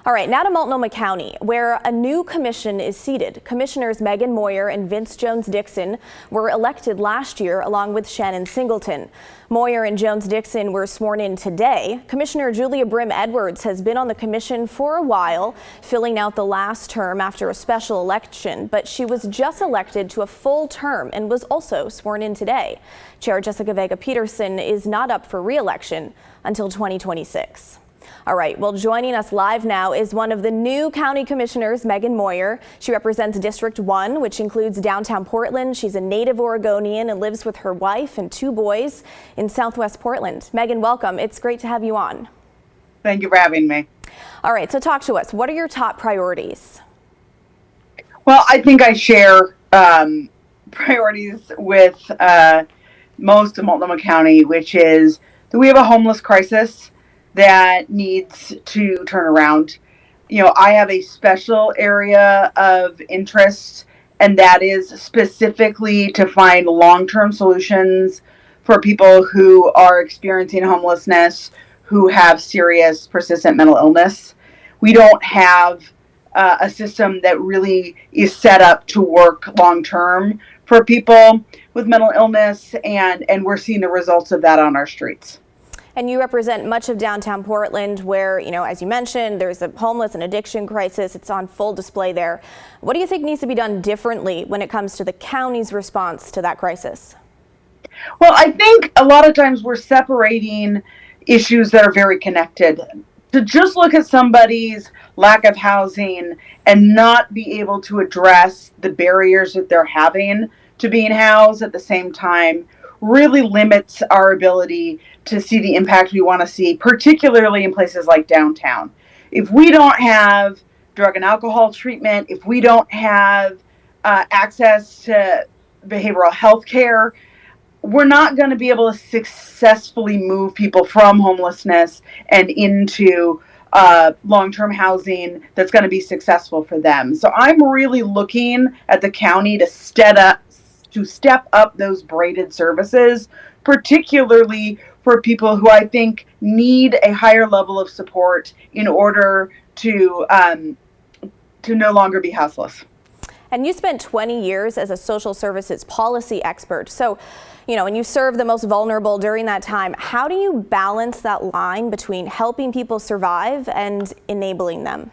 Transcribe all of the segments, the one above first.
All right, now to Multnomah County, where a new commission is seated. Commissioners Meghan Moyer and Vince Jones-Dixon were elected last year, along with Shannon Singleton. Moyer and Jones-Dixon were sworn in today. Commissioner Julia Brim-Edwards has been on the commission for a while, filling out the last term after a special election, but she was just elected to a full term and was also sworn in today. Chair Jessica Vega Peterson is not up for re-election until 2026. All right, well, joining us live now is one of the new county commissioners, Meghan Moyer. She represents District 1, which includes downtown Portland. She's a native Oregonian and lives with her wife and 2 boys in Southwest Portland. Meghan, welcome. It's great to have you on. Thank you for having me. All right, so talk to us. What are your top priorities? Well, I think I share priorities with most of Multnomah County, which is that we have a homeless crisis that needs to turn around. You know, I have a special area of interest, and that is specifically to find long-term solutions for people who are experiencing homelessness, who have serious, persistent mental illness. We don't have a system that really is set up to work long-term for people with mental illness, and we're seeing the results of that on our streets. And you represent much of downtown Portland where, you know, as you mentioned, there's a homeless and addiction crisis. It's on full display there. What do you think needs to be done differently when it comes to the county's response to that crisis? Well, I think a lot of times we're separating issues that are very connected. To just look at somebody's lack of housing and not be able to address the barriers that they're having to being housed at the same time really limits our ability to see the impact we want to see, particularly in places like downtown. If we don't have drug and alcohol treatment, if we don't have access to behavioral health care, we're not going to be able to successfully move people from homelessness and into long-term housing that's going to be successful for them. So I'm really looking at the county to step up those braided services, particularly for people who I think need a higher level of support in order to no longer be houseless. And you spent 20 years as a social services policy expert. So, you know, and you served the most vulnerable during that time. How do you balance that line between helping people survive and enabling them?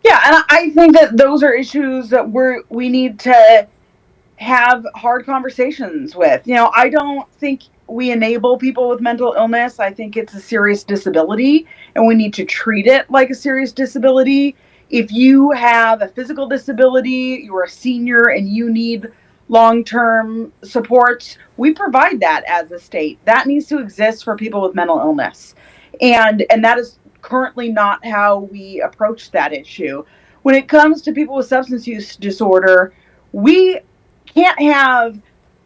Yeah, and I think that those are issues that we need to have hard conversations with. You know, I don't think we enable people with mental illness. I think it's a serious disability, and we need to treat it like a serious disability. If you have a physical disability, you're a senior, and you need long-term supports, we provide that as a state. That needs to exist for people with mental illness. And that is currently not how we approach that issue. When it comes to people with substance use disorder, we can't have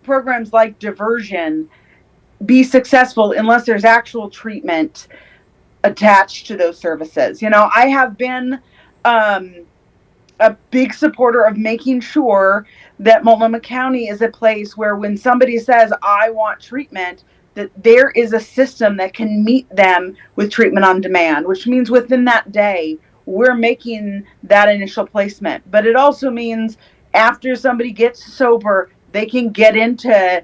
programs like diversion be successful unless there's actual treatment attached to those services. You know, I have been a big supporter of making sure that Multnomah County is a place where when somebody says, I want treatment, that there is a system that can meet them with treatment on demand, which means within that day, we're making that initial placement. But it also means after somebody gets sober, they can get into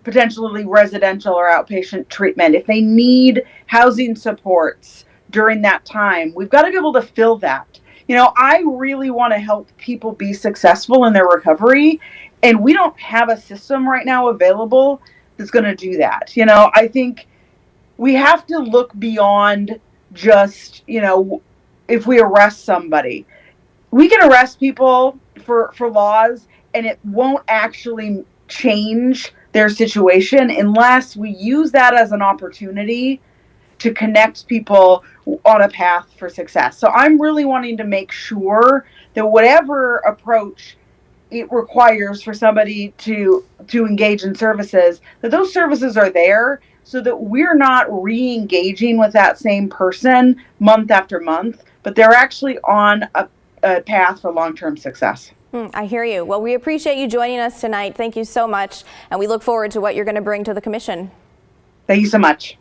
potentially residential or outpatient treatment. If they need housing supports during that time, we've got to be able to fill that. You know, I really want to help people be successful in their recovery, and we don't have a system right now available that's going to do that. You know, I think we have to look beyond just, you know, if we arrest somebody. We can arrest people for laws, and it won't actually change their situation unless we use that as an opportunity to connect people on a path for success. So I'm really wanting to make sure that whatever approach it requires for somebody to engage in services, that those services are there so that we're not re-engaging with that same person month after month, but they're actually on a path for long-term success. I hear you. Well, we appreciate you joining us tonight. Thank you so much. And we look forward to what you're going to bring to the commission. Thank you so much.